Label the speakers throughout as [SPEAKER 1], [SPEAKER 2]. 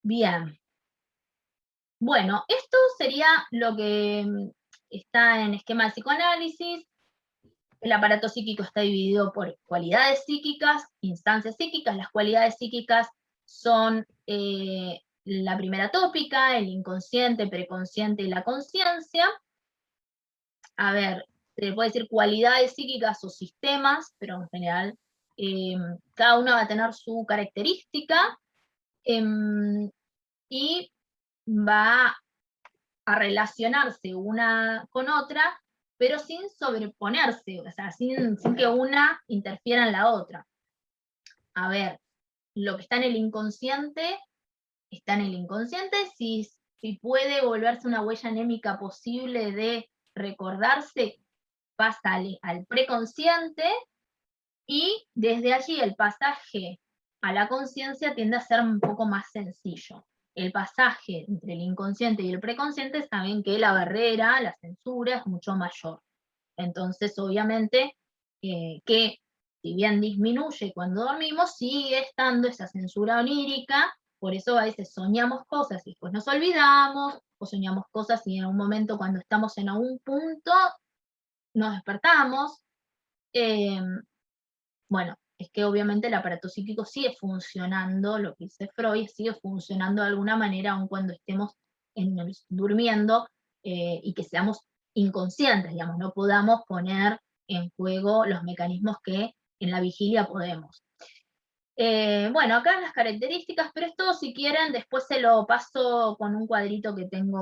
[SPEAKER 1] Bien. Bueno, esto sería lo que está en esquema de psicoanálisis. El aparato psíquico está dividido por cualidades psíquicas, instancias psíquicas. Las cualidades psíquicas son la primera tópica, el inconsciente, preconsciente y la conciencia. A ver, se puede decir cualidades psíquicas o sistemas, pero en general cada una va a tener su característica y va a relacionarse una con otra, pero sin sobreponerse, o sea, sin que una interfiera en la otra. A ver, lo que está en el inconsciente, está en el inconsciente, si puede volverse una huella anémica posible de recordarse, pasa al preconsciente, y desde allí el pasaje a la conciencia tiende a ser un poco más sencillo. El pasaje entre el inconsciente y el preconsciente, saben que la barrera, la censura es mucho mayor. Entonces, obviamente, que si bien disminuye cuando dormimos, sigue estando esa censura onírica, por eso a veces soñamos cosas y después nos olvidamos, o soñamos cosas y en un momento cuando estamos en algún punto nos despertamos. Eh, bueno, es que obviamente el aparato psíquico sigue funcionando, lo que dice Freud, sigue funcionando de alguna manera aun cuando estemos durmiendo y que seamos inconscientes, digamos, no podamos poner en juego los mecanismos que en la vigilia podemos. Bueno, acá las características, pero esto si quieren después se lo paso con un cuadrito que tengo,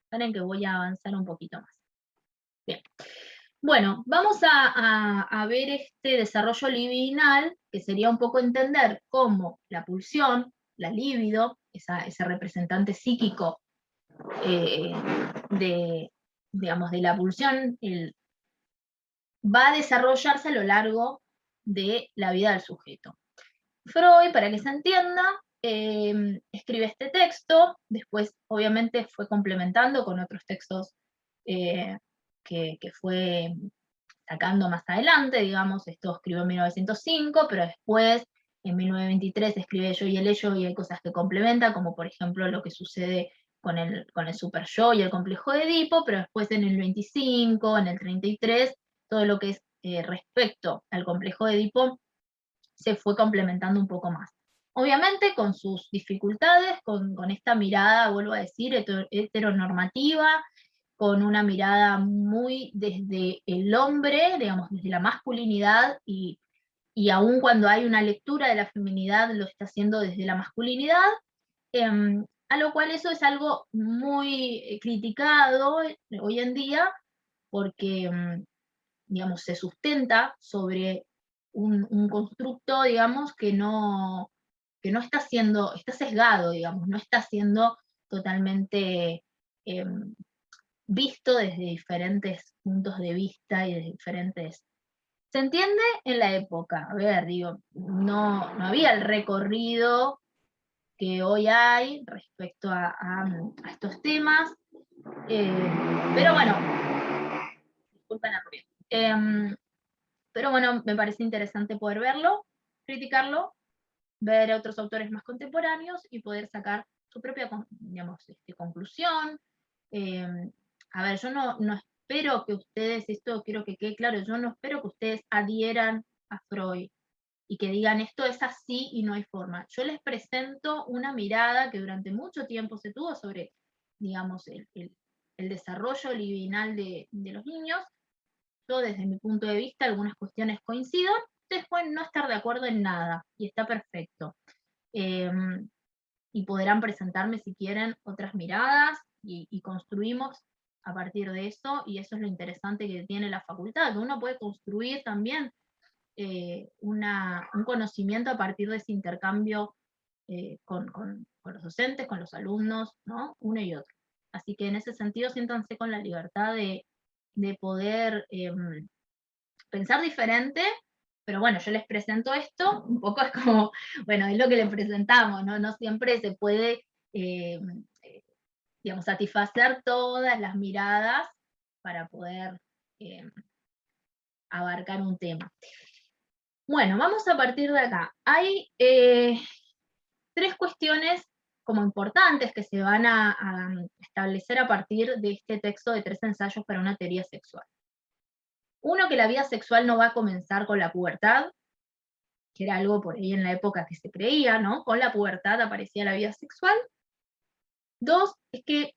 [SPEAKER 1] esperen que voy a avanzar un poquito más. Bien. Bueno, vamos a ver este desarrollo libidinal, que sería un poco entender cómo la pulsión, la libido, ese representante psíquico eh, de, digamos, de la pulsión, va a desarrollarse a lo largo de la vida del sujeto. Freud, para que se entienda, escribe este texto, después obviamente fue complementando con otros textos que fue sacando más adelante, digamos, esto escribió en 1905, pero después, en 1923, escribe Yo y el Ello, y hay cosas que complementa, como por ejemplo lo que sucede con el super yo y el complejo de Edipo, pero después en el 25, en el 33, todo lo que es respecto al complejo de Edipo se fue complementando un poco más. Obviamente con sus dificultades, con esta mirada, vuelvo a decir, heteronormativa, con una mirada muy desde el hombre, digamos, desde la masculinidad, y aun cuando hay una lectura de la feminidad, lo está haciendo desde la masculinidad, a lo cual eso es algo muy criticado hoy en día, porque, digamos, se sustenta sobre un constructo, digamos, que no está siendo, está sesgado, digamos, no está siendo totalmente visto desde diferentes puntos de vista y de diferentes... ¿Se entiende? En la época, a ver, digo, no había el recorrido que hoy hay respecto a estos temas, pero bueno, disculpen el ruido. Pero bueno, me parece interesante poder verlo, criticarlo, ver a otros autores más contemporáneos y poder sacar su propia, digamos, conclusión. Eh, a ver, yo no espero que ustedes, esto quiero que quede claro, yo no espero que ustedes adhieran a Freud y que digan esto es así y no hay forma. Yo les presento una mirada que durante mucho tiempo se tuvo sobre, digamos, el desarrollo libidinal de los niños. Yo desde mi punto de vista algunas cuestiones coincido, ustedes pueden no estar de acuerdo en nada y está perfecto. Eh, y podrán presentarme si quieren otras miradas y construimos a partir de eso, y eso es lo interesante que tiene la facultad, que uno puede construir también un conocimiento a partir de ese intercambio con los docentes, con los alumnos, ¿no? Uno y otro. Así que en ese sentido siéntanse con la libertad de poder pensar diferente, pero bueno, yo les presento esto, un poco es como, bueno, es lo que les presentamos, ¿no? No siempre se puede, eh, digamos, satisfacer todas las miradas para poder eh, abarcar un tema. Bueno, vamos a partir de acá. Hay tres cuestiones como importantes que se van a establecer a partir de este texto de 3 ensayos para una teoría sexual. Uno, que la vida sexual no va a comenzar con la pubertad, que era algo por ahí en la época que se creía, ¿no? Con la pubertad aparecía la vida sexual. Dos, es que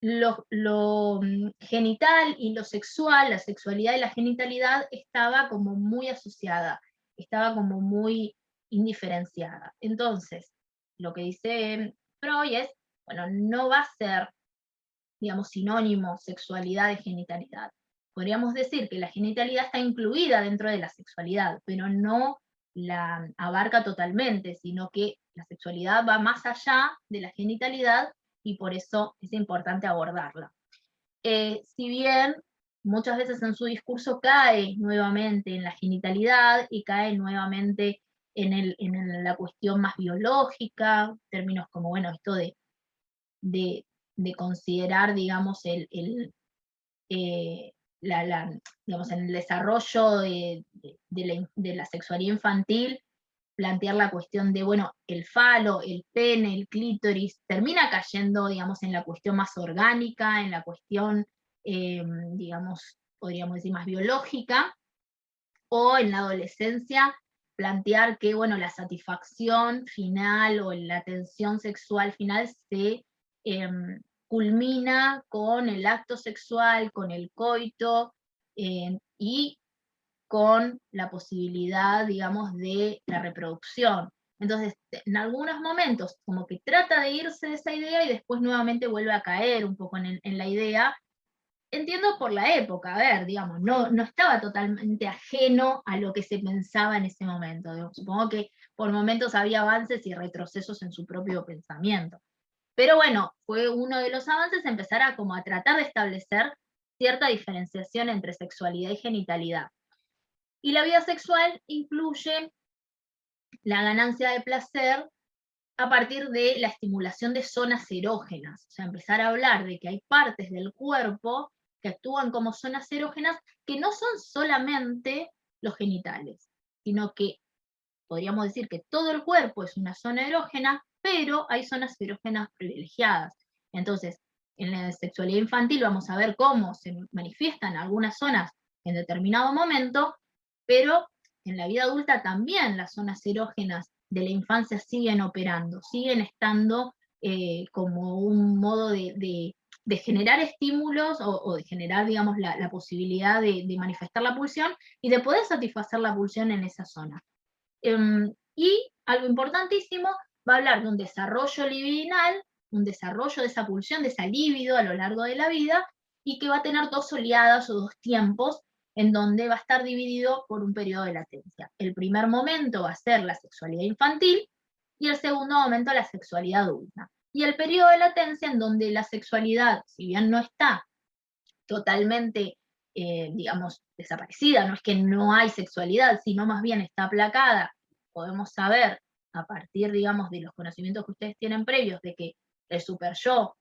[SPEAKER 1] lo genital y lo sexual, la sexualidad y la genitalidad estaba como muy asociada, estaba como muy indiferenciada. Entonces, lo que dice Freud es, bueno, no va a ser, digamos, sinónimo sexualidad de genitalidad. Podríamos decir que la genitalidad está incluida dentro de la sexualidad, pero no la abarca totalmente, sino que la sexualidad va más allá de la genitalidad y por eso es importante abordarla. Si bien muchas veces en su discurso cae nuevamente en la genitalidad y cae nuevamente en la cuestión más biológica, términos como, bueno, esto de, de considerar, digamos, eh, digamos, en el desarrollo de la sexualidad infantil, plantear la cuestión de, bueno, el falo, el pene, el clítoris, termina cayendo, digamos, en la cuestión más orgánica, en la cuestión, digamos, podríamos decir más biológica, o en la adolescencia plantear que, bueno, la satisfacción final o la tensión sexual final se culmina con el acto sexual, con el coito, y con la posibilidad, digamos, de la reproducción. Entonces, en algunos momentos, como que trata de irse de esa idea y después nuevamente vuelve a caer un poco en la idea. Entiendo por la época, a ver, digamos, no estaba totalmente ajeno a lo que se pensaba en ese momento. Digamos. Supongo que por momentos había avances y retrocesos en su propio pensamiento. Pero bueno, fue uno de los avances empezar a como a tratar de establecer cierta diferenciación entre sexualidad y genitalidad. Y la vida sexual incluye la ganancia de placer a partir de la estimulación de zonas erógenas. O sea, empezar a hablar de que hay partes del cuerpo que actúan como zonas erógenas que no son solamente los genitales, sino que podríamos decir que todo el cuerpo es una zona erógena, pero hay zonas erógenas privilegiadas. Entonces, en la sexualidad infantil vamos a ver cómo se manifiestan algunas zonas en determinado momento, pero en la vida adulta también las zonas erógenas de la infancia siguen operando, siguen estando como un modo de generar estímulos o de generar, digamos, la posibilidad de manifestar la pulsión y de poder satisfacer la pulsión en esa zona. Y algo importantísimo, va a hablar de un desarrollo libidinal, un desarrollo de esa pulsión, de esa libido a lo largo de la vida, y que va a tener dos oleadas o dos tiempos en donde va a estar dividido por un periodo de latencia. El primer momento va a ser la sexualidad infantil y el segundo momento la sexualidad adulta. Y el periodo de latencia en donde la sexualidad, si bien no está totalmente, digamos, desaparecida, no es que no hay sexualidad, sino más bien está aplacada. Podemos saber, a partir, digamos, de los conocimientos que ustedes tienen previos, de que el super yo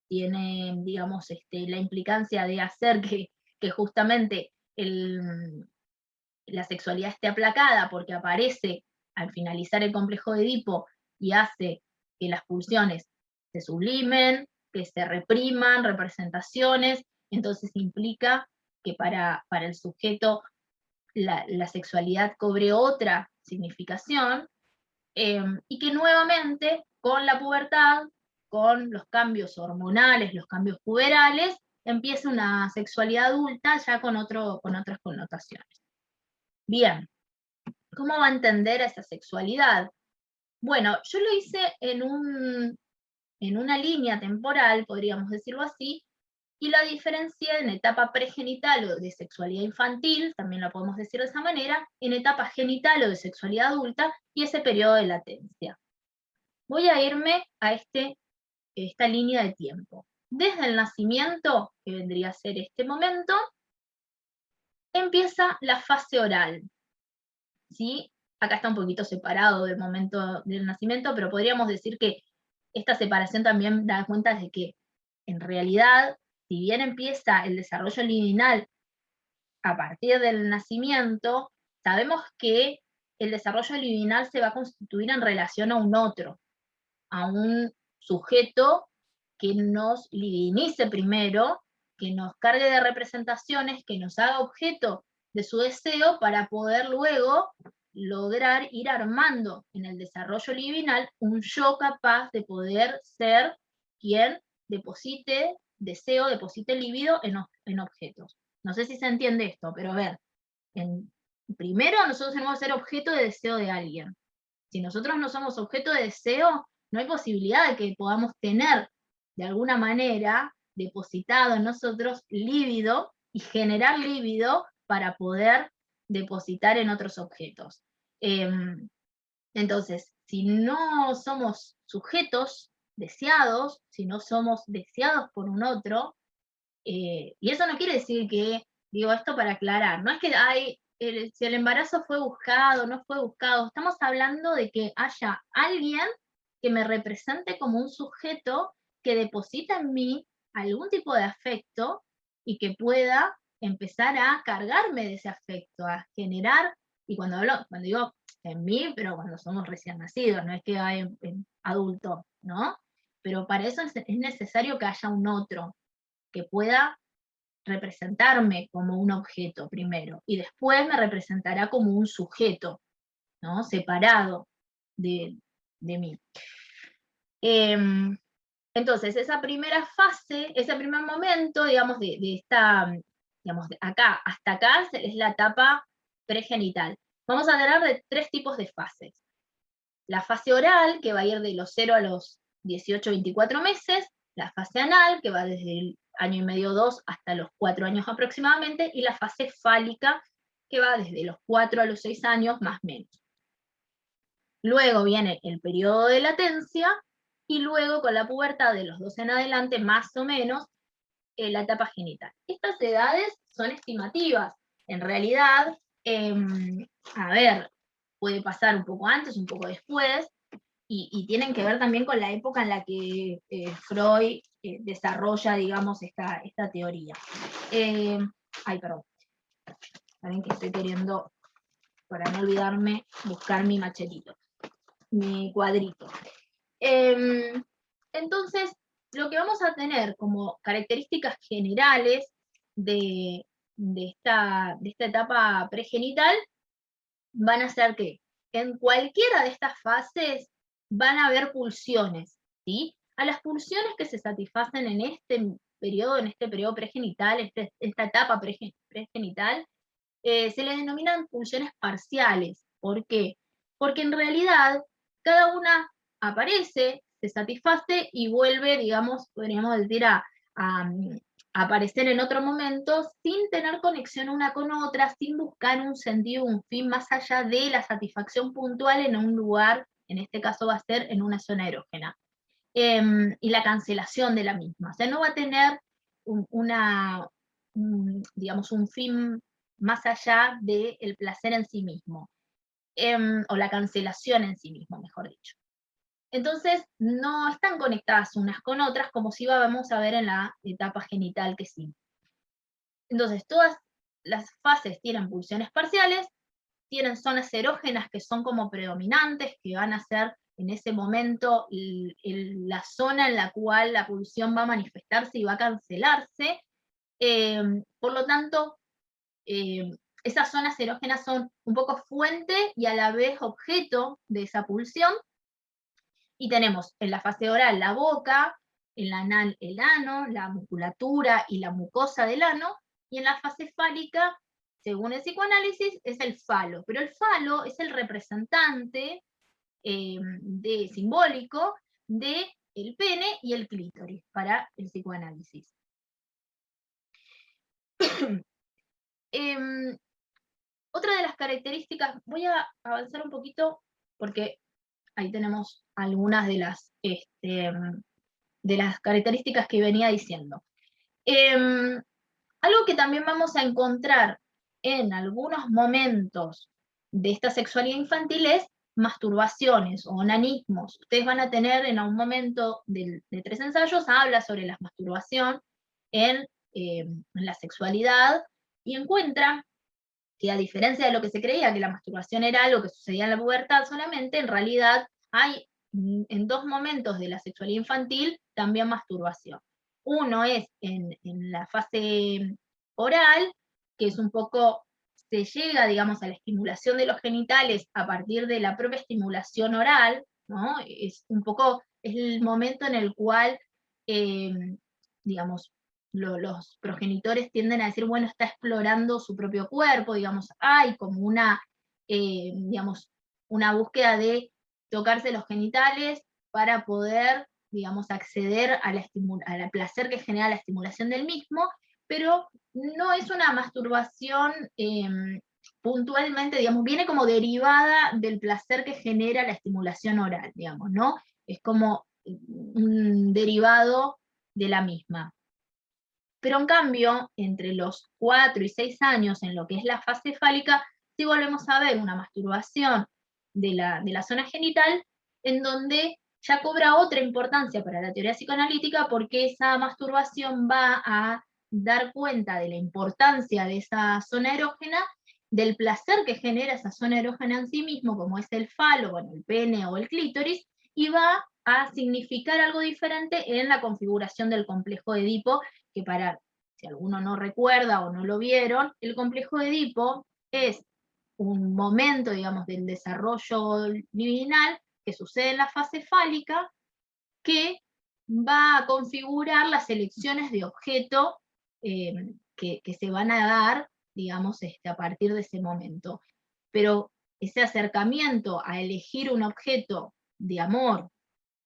[SPEAKER 1] tiene, digamos, la implicancia de hacer que justamente la sexualidad esté aplacada porque aparece al finalizar el complejo de Edipo y hace que las pulsiones se sublimen, que se repriman representaciones, entonces implica que para el sujeto la sexualidad cobre otra significación, y que nuevamente con la pubertad, con los cambios hormonales, los cambios puberales, empieza una sexualidad adulta ya con otras connotaciones. Bien, ¿cómo va a entender esa sexualidad? Bueno, yo lo hice en una línea temporal, podríamos decirlo así, y la diferencié en etapa pregenital o de sexualidad infantil, también la podemos decir de esa manera, en etapa genital o de sexualidad adulta y ese periodo de latencia. Voy a irme a esta línea de tiempo. Desde el nacimiento, que vendría a ser este momento, empieza la fase oral. ¿Sí? Acá está un poquito separado del momento del nacimiento, pero podríamos decir que esta separación también da cuenta de que en realidad, si bien empieza el desarrollo libidinal a partir del nacimiento, sabemos que el desarrollo libidinal se va a constituir en relación a un otro, a un sujeto que nos libidinice primero, que nos cargue de representaciones, que nos haga objeto de su deseo para poder luego lograr ir armando en el desarrollo libidinal un yo capaz de poder ser quien deposite deseo, deposite libido en objetos. No sé si se entiende esto, pero a ver, primero nosotros tenemos que ser objeto de deseo de alguien. Si nosotros no somos objeto de deseo, no hay posibilidad de que podamos tener de alguna manera depositado en nosotros líbido y generar líbido para poder depositar en otros objetos. Entonces, si no somos sujetos deseados, si no somos deseados por un otro, y eso no quiere decir que, digo esto para aclarar, no es que si el embarazo fue buscado, no fue buscado, estamos hablando de que haya alguien que me represente como un sujeto que deposita en mí algún tipo de afecto y que pueda empezar a cargarme de ese afecto, a generar, y cuando digo en mí, pero cuando somos recién nacidos, no es que hay en adulto, ¿no? Pero para eso es necesario que haya un otro, que pueda representarme como un objeto primero, y después me representará como un sujeto, ¿no? Separado de mí. Entonces, esa primera fase, ese primer momento, digamos, de esta, digamos, de acá hasta acá es la etapa pregenital. Vamos a hablar de 3 tipos de fases. La fase oral, que va a ir de los 0 a los 18, 24 meses, la fase anal, que va desde el año y medio, 2, hasta los 4 años aproximadamente, y la fase fálica, que va desde los 4 a los 6 años, más o menos. Luego viene el periodo de latencia, y luego con la pubertad de los 12 en adelante, más o menos, la etapa genital. Estas edades son estimativas. En realidad, a ver, puede pasar un poco antes, un poco después, y tienen que ver también con la época en la que Freud desarrolla, digamos, esta teoría. Ay, perdón. Saben que estoy queriendo, para no olvidarme, buscar mi machetito, mi cuadrito. Entonces, lo que vamos a tener como características generales de esta etapa pregenital van a ser que en cualquiera de estas fases van a haber pulsiones, ¿sí? A las pulsiones que se satisfacen en este periodo pregenital, esta etapa pregenital, se le denominan pulsiones parciales. ¿Por qué? Porque en realidad cada una aparece, se satisface y vuelve, digamos, podríamos decir, a aparecer en otro momento sin tener conexión una con otra, sin buscar un sentido, un fin más allá de la satisfacción puntual en un lugar, en este caso va a ser en una zona erógena, y la cancelación de la misma. O sea, no va a tener digamos, un fin más allá del placer en sí mismo, o la cancelación en sí mismo, mejor dicho. Entonces, no están conectadas unas con otras como si vamos a ver en la etapa genital que sí. Entonces, todas las fases tienen pulsiones parciales, tienen zonas erógenas que son como predominantes, que van a ser en ese momento la zona en la cual la pulsión va a manifestarse y va a cancelarse. Por lo tanto, esas zonas erógenas son un poco fuente y a la vez objeto de esa pulsión. Y tenemos en la fase oral la boca, en la anal el ano, la musculatura y la mucosa del ano, y en la fase fálica, según el psicoanálisis, es el falo. Pero el falo es el representante simbólico del pene y el clítoris para el psicoanálisis. Otra de las características, voy a avanzar un poquito porque ahí tenemos algunas de las características que venía diciendo. Algo que también vamos a encontrar en algunos momentos de esta sexualidad infantil es masturbaciones o onanismos. Ustedes van a tener en un momento de 3 ensayos, habla sobre la masturbación en la sexualidad, y encuentra que a diferencia de lo que se creía, que la masturbación era algo que sucedía en la pubertad solamente, en realidad hay en dos momentos de la sexualidad infantil también masturbación. Uno es en la fase oral, que es un poco, se llega, digamos, a la estimulación de los genitales a partir de la propia estimulación oral, ¿no? Es un poco, es el momento en el cual, digamos, los progenitores tienden a decir, bueno, está explorando su propio cuerpo, digamos, hay como una, digamos, una búsqueda de tocarse los genitales para poder, digamos, acceder a al placer que genera la estimulación del mismo, pero no es una masturbación puntualmente, digamos, viene como derivada del placer que genera la estimulación oral, digamos, ¿no? Es como un derivado de la misma. Pero en cambio, entre los 4 y 6 años, en lo que es la fase fálica, sí volvemos a ver una masturbación de la zona genital, en donde ya cobra otra importancia para la teoría psicoanalítica, porque esa masturbación va a dar cuenta de la importancia de esa zona erógena, del placer que genera esa zona erógena en sí mismo, como es el falo, bueno, el pene o el clítoris, y va a significar algo diferente en la configuración del complejo de Edipo, que para, si alguno no recuerda o no lo vieron, el complejo de Edipo es un momento, digamos, del desarrollo libidinal que sucede en la fase fálica, que va a configurar las elecciones de objeto que se van a dar, digamos, a partir de ese momento. Pero ese acercamiento a elegir un objeto de amor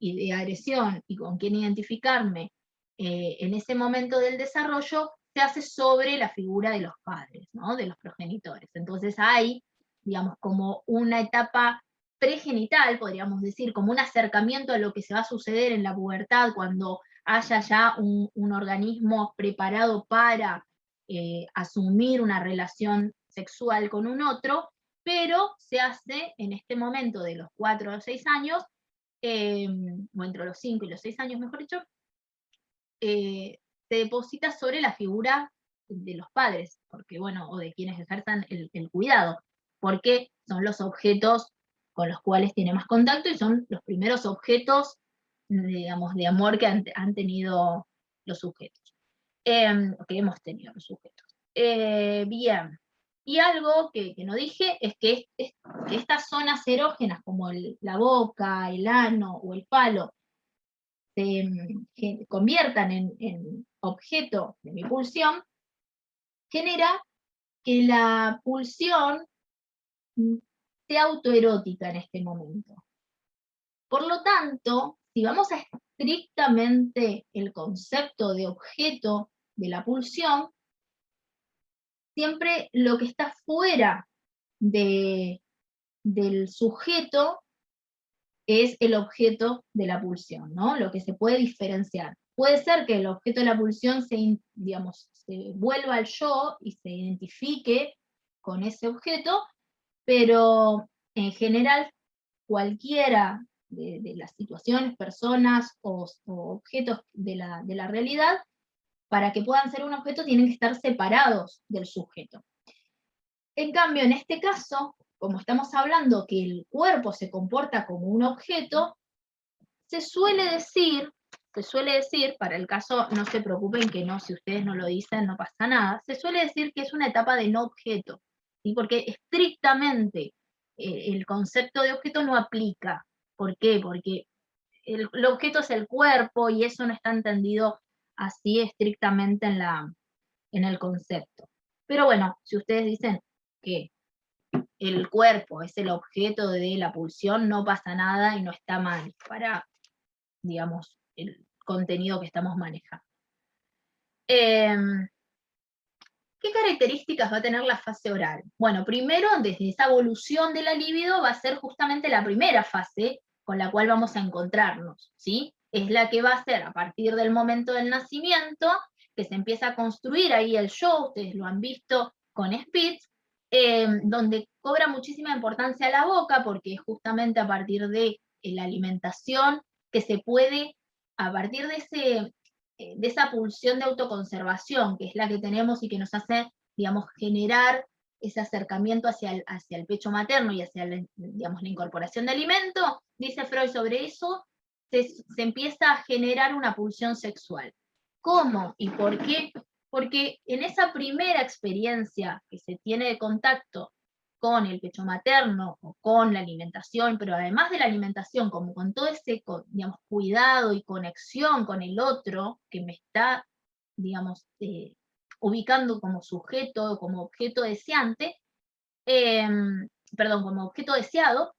[SPEAKER 1] y de agresión y con quién identificarme en ese momento del desarrollo, se hace sobre la figura de los padres, ¿no? De los progenitores. Entonces hay, digamos, como una etapa pregenital, podríamos decir, como un acercamiento a lo que se va a suceder en la pubertad cuando haya ya un organismo preparado para asumir una relación sexual con un otro, pero se hace en este momento de los 4 o 6 años, o entre los 5 y los 6 años, mejor dicho, se deposita sobre la figura de los padres, porque bueno, o de quienes ejerzan el cuidado, porque son los objetos con los cuales tiene más contacto y son los primeros objetos, digamos, de amor que han tenido los sujetos, que hemos tenido los sujetos. Bien, y algo que no dije es que estas zonas erógenas, como la boca, el ano o el palo, se conviertan en objeto de mi pulsión, genera que la pulsión sea autoerótica en este momento. Por lo tanto, si vamos a estrictamente el concepto de objeto de la pulsión, siempre lo que está fuera del sujeto es el objeto de la pulsión, ¿no? Lo que se puede diferenciar. Puede ser que el objeto de la pulsión digamos, se vuelva al yo y se identifique con ese objeto, pero en general cualquiera de las situaciones, personas o objetos de la realidad, para que puedan ser un objeto tienen que estar separados del sujeto. En cambio, en este caso, como estamos hablando que el cuerpo se comporta como un objeto, se suele decir, para el caso, no se preocupen que no, si ustedes no lo dicen, no pasa nada, se suele decir que es una etapa de no objeto, ¿sí? Porque estrictamente el concepto de objeto no aplica. ¿Por qué? Porque el objeto es el cuerpo y eso no está entendido así estrictamente en el concepto. Pero bueno, si ustedes dicen que el cuerpo es el objeto de la pulsión, no pasa nada y no está mal para, digamos, el contenido que estamos manejando. ¿Qué características va a tener la fase oral? Bueno, primero, desde esa evolución de la libido va a ser justamente la primera fase con la cual vamos a encontrarnos, ¿sí? Es la que va a ser a partir del momento del nacimiento, que se empieza a construir ahí el yo, ustedes lo han visto con Spitz, donde cobra muchísima importancia la boca, porque es justamente a partir de la alimentación que se puede, a partir de esa pulsión de autoconservación, que es la que tenemos y que nos hace, digamos, generar ese acercamiento hacia el pecho materno y hacia digamos, la incorporación de alimento, dice Freud sobre eso, se empieza a generar una pulsión sexual. ¿Cómo y por qué? Porque en esa primera experiencia que se tiene de contacto con el pecho materno o con la alimentación, pero además de la alimentación, como con todo ese, digamos, cuidado y conexión con el otro que me está, digamos, ubicando como sujeto, como objeto deseante, perdón, como objeto deseado,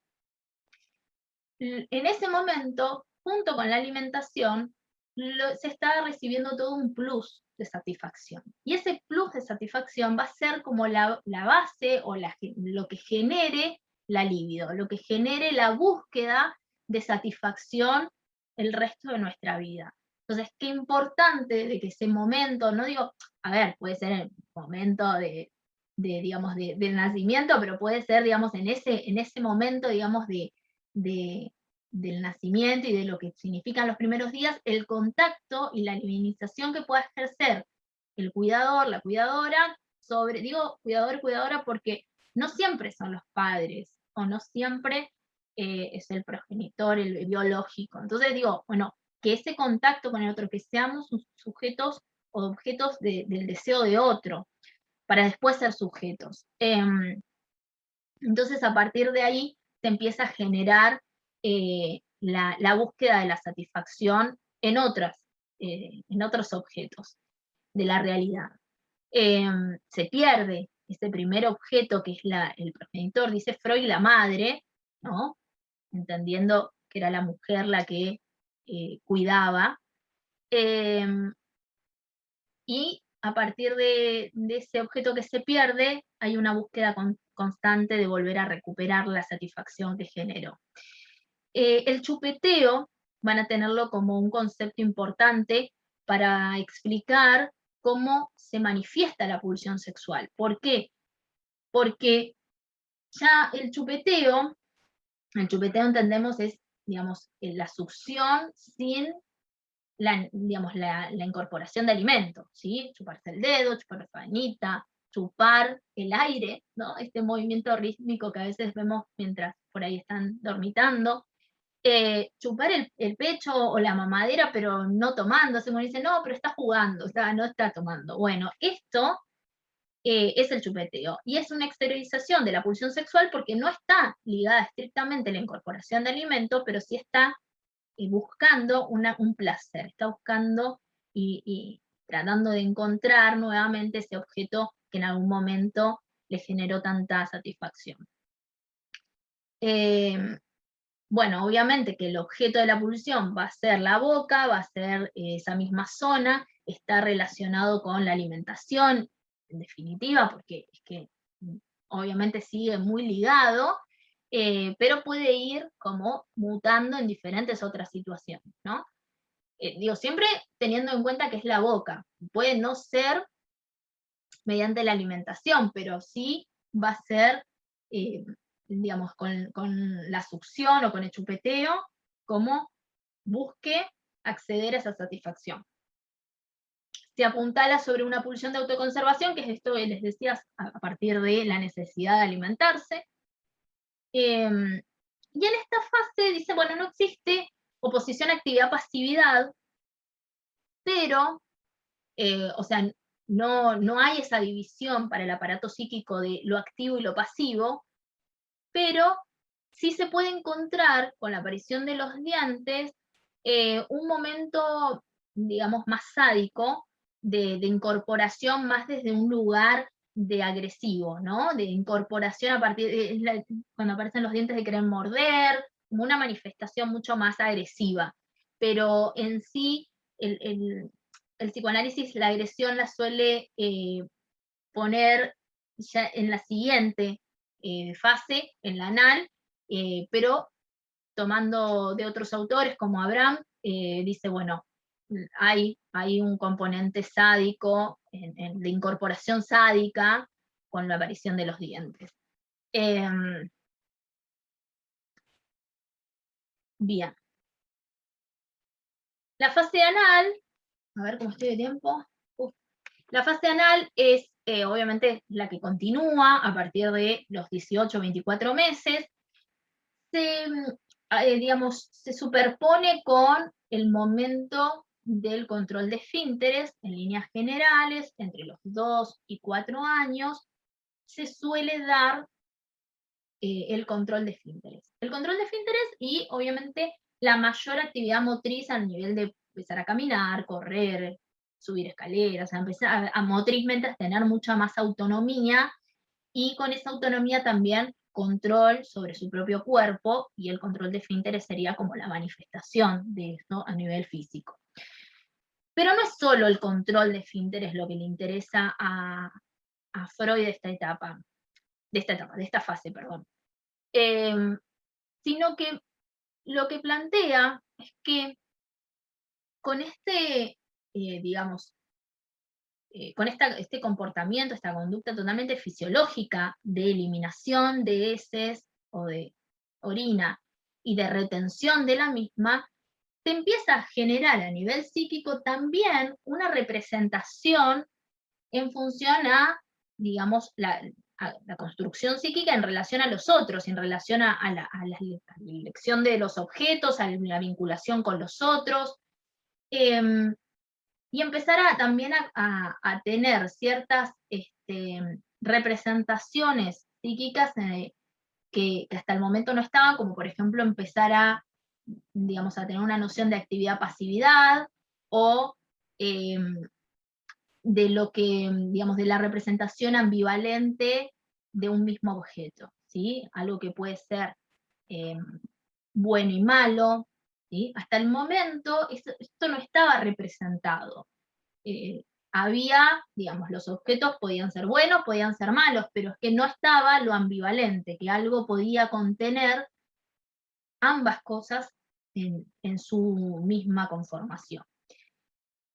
[SPEAKER 1] en ese momento, junto con la alimentación, se está recibiendo todo un plus de satisfacción. Y ese plus de satisfacción va a ser como la base o lo que genere la libido, lo que genere la búsqueda de satisfacción el resto de nuestra vida. Entonces, qué importante de que ese momento, no digo, a ver, puede ser el momento digamos, del nacimiento, pero puede ser, digamos, en ese momento, digamos, del nacimiento y de lo que significan los primeros días, el contacto y la limitación que pueda ejercer el cuidador, la cuidadora, digo cuidador, cuidadora, porque no siempre son los padres, o no siempre es el progenitor, el biológico. Entonces digo, bueno, que ese contacto con el otro, que seamos sujetos o objetos del deseo de otro, para después ser sujetos. Entonces, a partir de ahí, se empieza a generar la búsqueda de la satisfacción en otros objetos de la realidad. Se pierde ese primer objeto que es el progenitor, dice Freud, la madre, ¿no? Entendiendo que era la mujer la que cuidaba. Y a partir de ese objeto que se pierde, hay una búsqueda constante de volver a recuperar la satisfacción que generó. El chupeteo van a tenerlo como un concepto importante para explicar cómo se manifiesta la pulsión sexual. ¿Por qué? Porque ya el chupeteo entendemos es, digamos, la succión sin digamos, la incorporación de alimentos, ¿sí? Chuparse el dedo, chupar la sabanita, chupar el aire, ¿no? Este movimiento rítmico que a veces vemos mientras por ahí están dormitando. Chupar el pecho o la mamadera, pero no tomando, se me dice, no, pero está jugando, no está tomando. Bueno, esto es el chupeteo, y es una exteriorización de la pulsión sexual porque no está ligada estrictamente a la incorporación de alimento, pero sí está buscando un placer, está buscando y tratando de encontrar nuevamente ese objeto que en algún momento le generó tanta satisfacción. Bueno, obviamente que el objeto de la pulsión va a ser la boca, va a ser esa misma zona, está relacionado con la alimentación, en definitiva, porque es que obviamente sigue muy ligado, pero puede ir como mutando en diferentes otras situaciones, ¿no? Digo, siempre teniendo en cuenta que es la boca, puede no ser mediante la alimentación, pero sí va a ser, digamos, con la succión o con el chupeteo, como busque acceder a esa satisfacción. Se apuntala sobre una pulsión de autoconservación, que es esto que les decía, a partir de la necesidad de alimentarse. Y en esta fase dice, bueno, no existe oposición actividad-pasividad, pero, o sea, no hay esa división para el aparato psíquico de lo activo y lo pasivo, pero sí se puede encontrar con la aparición de los dientes un momento, digamos, más sádico de incorporación más desde un lugar de agresivo, ¿no? De incorporación a partir de cuando aparecen los dientes de querer morder, como una manifestación mucho más agresiva. Pero en sí, el psicoanálisis, la agresión la suele poner ya en la siguiente fase, en la anal, pero tomando de otros autores como Abraham, dice, bueno, hay un componente sádico, de incorporación sádica, con la aparición de los dientes. Bien. La fase anal, a ver cómo estoy de tiempo. La fase anal es, obviamente, la que continúa a partir de los 18 o 24 meses. digamos, se superpone con el momento del control de esfínteres en líneas generales, entre los 2 y 4 años, se suele dar el control de esfínteres. El control de esfínteres y obviamente la mayor actividad motriz al nivel de empezar a caminar, correr, subir escaleras, a empezar a motrizmente a tener mucha más autonomía y con esa autonomía también control sobre su propio cuerpo y el control de esfínteres sería como la manifestación de esto a nivel físico. Pero no es solo el control de esfínteres lo que le interesa a Freud de esta fase, perdón. Sino que lo que plantea es que con digamos, con este comportamiento, esta conducta totalmente fisiológica de eliminación de heces o de orina y de retención de la misma, se empieza a generar a nivel psíquico también una representación en función a, digamos, la construcción psíquica en relación a los otros, en relación a la elección de los objetos, a la vinculación con los otros. Y empezar también a tener ciertas representaciones psíquicas que hasta el momento no estaban, como por ejemplo empezar digamos, a tener una noción de actividad-pasividad, o de lo que, digamos, de la representación ambivalente de un mismo objeto, ¿sí? Algo que puede ser bueno y malo, ¿sí? Hasta el momento esto no estaba representado. Había, digamos, los objetos podían ser buenos, podían ser malos, pero es que no estaba lo ambivalente, que algo podía contener ambas cosas en su misma conformación.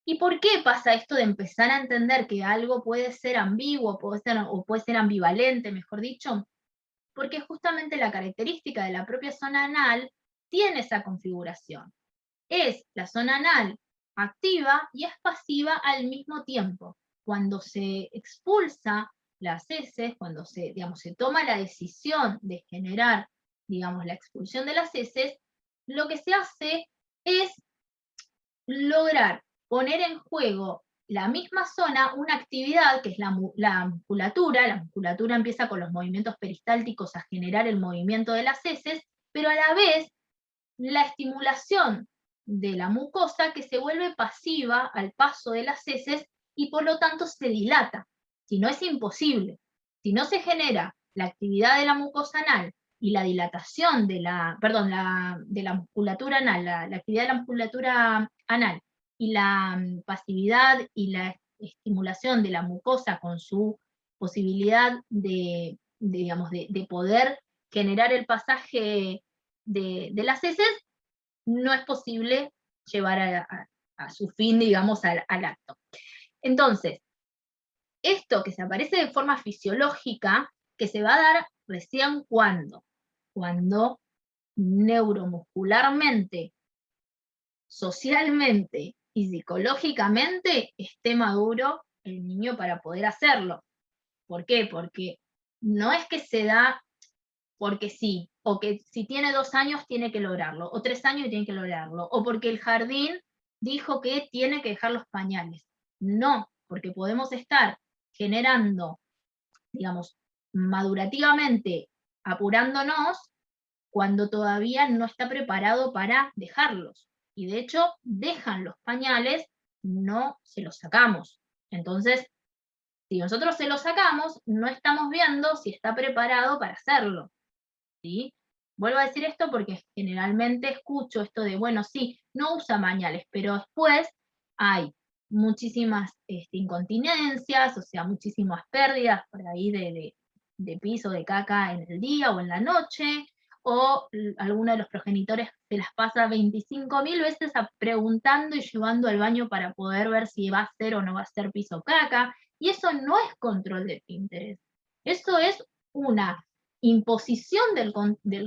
[SPEAKER 1] ¿Y por qué pasa esto de empezar a entender que algo puede ser ambiguo, o puede ser ambivalente, mejor dicho? Porque justamente la característica de la propia zona anal tiene esa configuración. Es la zona anal activa y es pasiva al mismo tiempo. Cuando se expulsa las heces, cuando digamos, se toma la decisión de generar, digamos, la expulsión de las heces, lo que se hace es lograr poner en juego la misma zona una actividad que es la musculatura empieza con los movimientos peristálticos a generar el movimiento de las heces, pero a la vez la estimulación de la mucosa que se vuelve pasiva al paso de las heces y por lo tanto se dilata. Si no es imposible, si no se genera la actividad de la mucosa anal y la dilatación de de la musculatura anal, la actividad de la musculatura anal y la pasividad y la estimulación de la mucosa con su posibilidad digamos, de poder generar el pasaje de las heces, no es posible llevar a su fin, digamos, al acto. Entonces, esto que se aparece de forma fisiológica, que se va a dar recién cuando neuromuscularmente, socialmente y psicológicamente esté maduro el niño para poder hacerlo. ¿Por qué? Porque no es que se da porque sí, o que si tiene 2 años tiene que lograrlo, o 3 años tiene que lograrlo, o porque el jardín dijo que tiene que dejar los pañales. No, porque podemos estar generando, digamos, madurativamente, apurándonos, cuando todavía no está preparado para dejarlos. Y de hecho, dejan los pañales, no se los sacamos. Entonces, si nosotros se los sacamos, no estamos viendo si está preparado para hacerlo. ¿Sí? Vuelvo a decir esto porque generalmente escucho esto de, bueno, sí, no usa pañales, pero después hay muchísimas incontinencias, o sea, muchísimas pérdidas por ahí de piso, de caca en el día o en la noche, o alguno de los progenitores se las pasa 25.000 veces preguntando y llevando al baño para poder ver si va a ser o no va a ser piso caca, y eso no es control de interés. Eso es una imposición del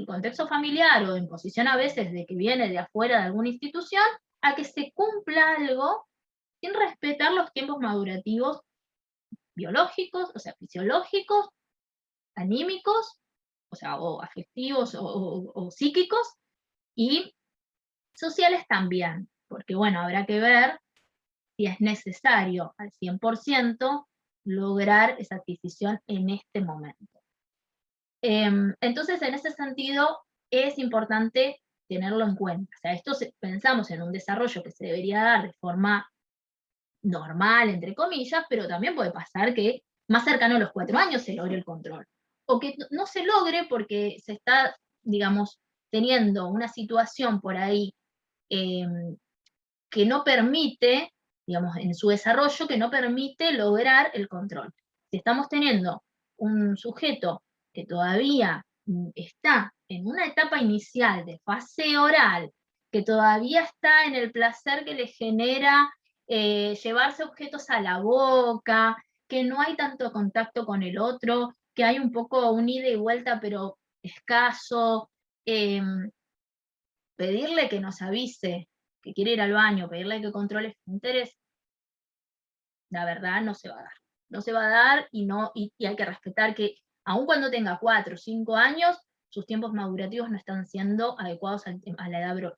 [SPEAKER 1] contexto familiar o imposición a veces de que viene de afuera de alguna institución a que se cumpla algo sin respetar los tiempos madurativos biológicos, o sea, fisiológicos, anímicos, o sea, o afectivos o psíquicos, Y sociales también, porque bueno, habrá que ver si es necesario al 100% lograr esa adquisición en este momento. Entonces, en ese sentido, es importante tenerlo en cuenta. O sea, pensamos en un desarrollo que se debería dar de forma normal, entre comillas, pero también puede pasar que más cercano a los 4 años se logre el control. O que no se logre porque se está, digamos, teniendo una situación por ahí que no permite, digamos, en su desarrollo, que no permite lograr el control. Si estamos teniendo un sujeto que todavía está en una etapa inicial de fase oral, que todavía está en el placer que le genera llevarse objetos a la boca, que no hay tanto contacto con el otro, que hay un poco un ida y vuelta, pero escaso, pedirle que nos avise que quiere ir al baño, pedirle que controle su interés, la verdad no se va a dar. No se va a dar y hay que respetar que aun cuando tenga 4 o 5 años, sus tiempos madurativos no están siendo adecuados a la edad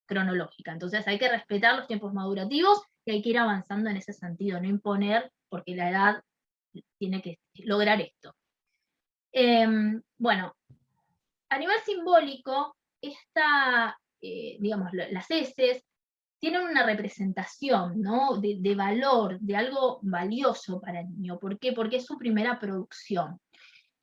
[SPEAKER 1] cronológica. Entonces hay que respetar los tiempos madurativos y hay que ir avanzando en ese sentido, no imponer porque la edad tiene que lograr esto. Bueno, a nivel simbólico, digamos, las heces tienen una representación, ¿no? de valor, de algo valioso para el niño. ¿Por qué? Porque es su primera producción.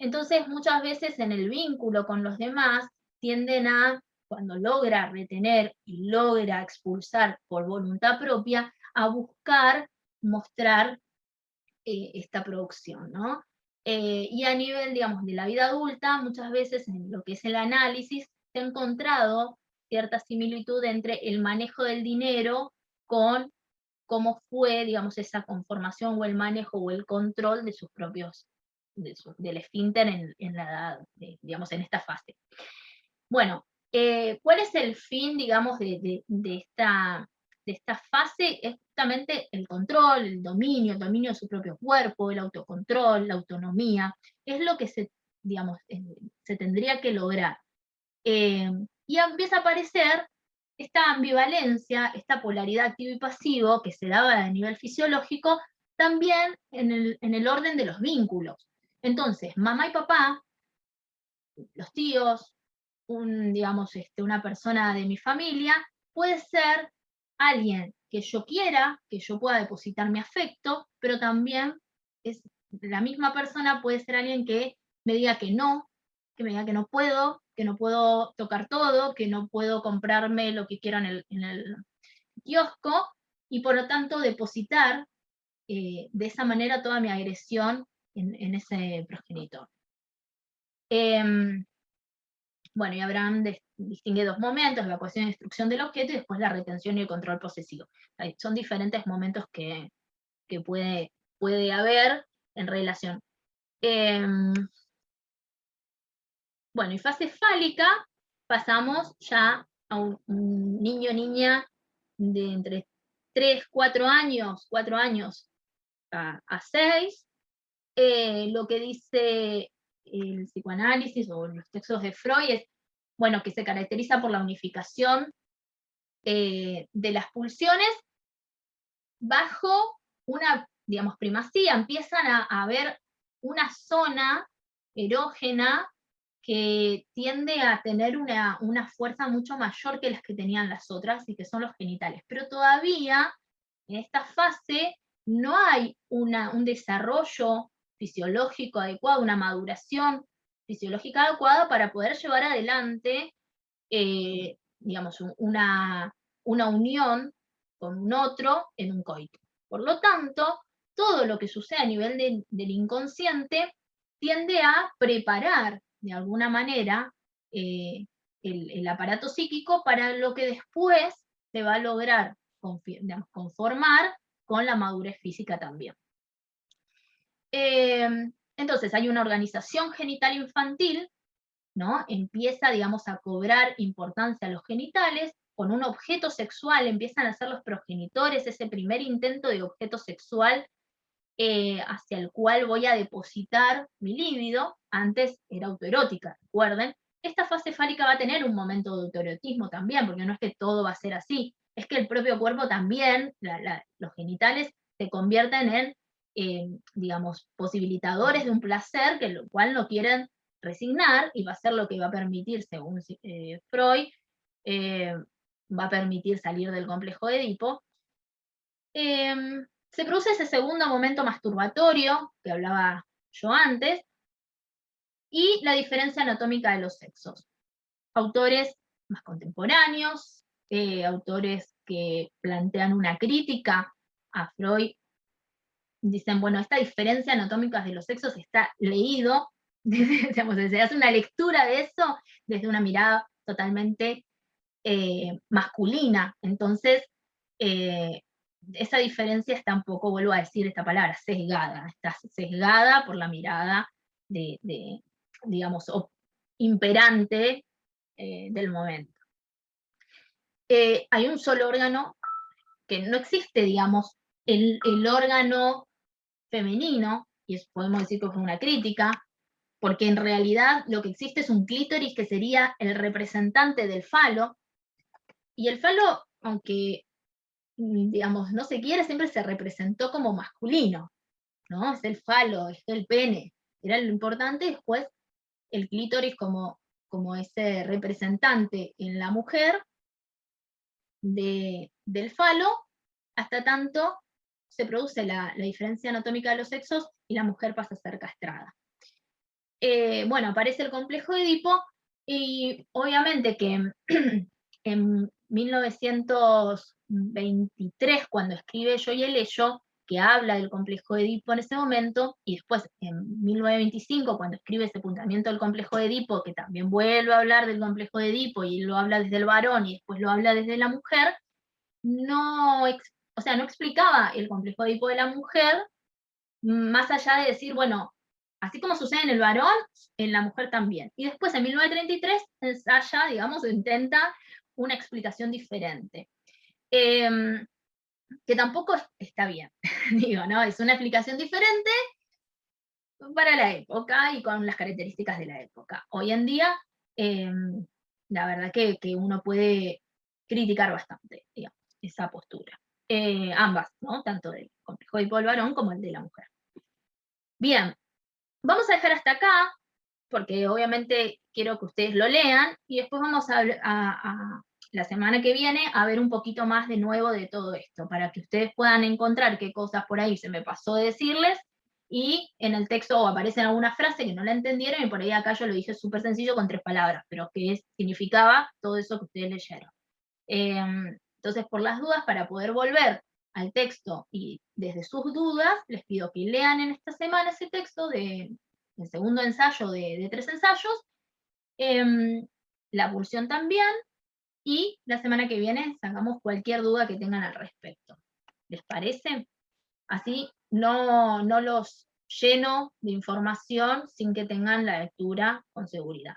[SPEAKER 1] Entonces, muchas veces en el vínculo con los demás, tienden a, cuando logra retener y logra expulsar por voluntad propia, a buscar mostrar esta producción, ¿no? Y a nivel, digamos, de la vida adulta, muchas veces en lo que es el análisis, se ha encontrado cierta similitud entre el manejo del dinero con cómo fue, digamos, esa conformación o el manejo o el control de sus propios, del esfínter en la edad, digamos, en esta fase. Bueno, ¿cuál es el fin, digamos, de esta fase? Es justamente el control, el dominio de su propio cuerpo, el autocontrol, la autonomía, es lo que digamos, se tendría que lograr. Y empieza a aparecer esta ambivalencia, esta polaridad activo y pasivo que se daba a nivel fisiológico, también en el orden de los vínculos. Entonces, mamá y papá, los tíos, digamos, una persona de mi familia, puede ser alguien que yo quiera, que yo pueda depositar mi afecto, pero también la misma persona puede ser alguien que me diga que me diga que no puedo tocar todo, que no puedo comprarme lo que quiera en el kiosco, y por lo tanto depositar de esa manera toda mi agresión en ese progenitor. Bueno, y Abraham distingue 2 momentos, la evacuación y destrucción del objeto, y después la retención y el control posesivo. Son diferentes momentos que puede haber en relación. Bueno, y fase fálica, pasamos ya a un niño o niña de entre 3, 4 años, 4 años a 6. Lo que dice el psicoanálisis o los textos de Freud es, bueno, que se caracteriza por la unificación de las pulsiones bajo una, digamos, primacía. Empiezan a haber una zona erógena que tiende a tener una fuerza mucho mayor que las que tenían las otras, y que son los genitales. Pero todavía, en esta fase, no hay un desarrollo fisiológico adecuado, una maduración fisiológica adecuada para poder llevar adelante, digamos, una unión con un otro en un coito. Por lo tanto, todo lo que sucede a nivel del inconsciente tiende a preparar de alguna manera el aparato psíquico para lo que después se va a lograr conformar con la madurez física también. Entonces hay una organización genital infantil, ¿no? Empieza, digamos, a cobrar importancia a los genitales, con un objeto sexual empiezan a ser los progenitores, ese primer intento de objeto sexual hacia el cual voy a depositar mi líbido. Antes era autoerótica, recuerden, esta fase fálica va a tener un momento de autoerotismo también, porque no es que todo va a ser así, es que el propio cuerpo también, los genitales, se convierten en, digamos, posibilitadores de un placer, que lo cual no quieren resignar, y va a ser lo que va a permitir, según Freud, eh, va a permitir salir del complejo de Edipo. Se produce ese segundo momento masturbatorio, que hablaba yo antes, y la diferencia anatómica de los sexos. Autores más contemporáneos, autores que plantean una crítica a Freud, dicen, bueno, esta diferencia anatómica de los sexos está leído, digamos, se hace una lectura de eso desde una mirada totalmente masculina. Entonces, esa diferencia está un poco, vuelvo a decir esta palabra, sesgada. Está sesgada por la mirada digamos, imperante del momento. Hay un solo órgano que no existe, digamos, el órgano femenino, y eso podemos decir que fue una crítica, porque en realidad lo que existe es un clítoris que sería el representante del falo, y el falo, aunque digamos, no se quiere, siempre se representó como masculino, ¿no? Es el falo, es el pene, era lo importante. Después el clítoris como ese representante en la mujer del falo, hasta tanto se produce la diferencia anatómica de los sexos y la mujer pasa a ser castrada. Bueno, aparece el complejo de Edipo, y obviamente que en 1923, cuando escribe Yo y el Ello, que habla del complejo de Edipo en ese momento, y después en 1925, cuando escribe Sepultamiento del complejo de Edipo, que también vuelve a hablar del complejo de Edipo, y lo habla desde el varón y después lo habla desde la mujer, no, o sea, no explicaba el complejo de Edipo de la mujer, más allá de decir, bueno, así como sucede en el varón, en la mujer también. Y después, en 1933, ensaya, digamos, intenta una explicación diferente. Que tampoco está bien, digo, ¿no? Es una explicación diferente para la época y con las características de la época. Hoy en día, la verdad que uno puede criticar bastante, digamos, esa postura. Ambas, ¿no? Tanto del complejo del varón como el de la mujer. Bien, vamos a dejar hasta acá, porque obviamente quiero que ustedes lo lean, y después vamos a la semana que viene a ver un poquito más de nuevo de todo esto, para que ustedes puedan encontrar qué cosas por ahí se me pasó de decirles, y en el texto aparecen algunas frases que no la entendieron, y por ahí acá yo lo dije súper sencillo con 3 palabras, pero que significaba todo eso que ustedes leyeron. Entonces, por las dudas, para poder volver al texto y desde sus dudas, les pido que lean en esta semana ese texto el segundo ensayo de 3 ensayos, la pulsión también, y la semana que viene sacamos cualquier duda que tengan al respecto. ¿Les parece? Así no los lleno de información sin que tengan la lectura con seguridad.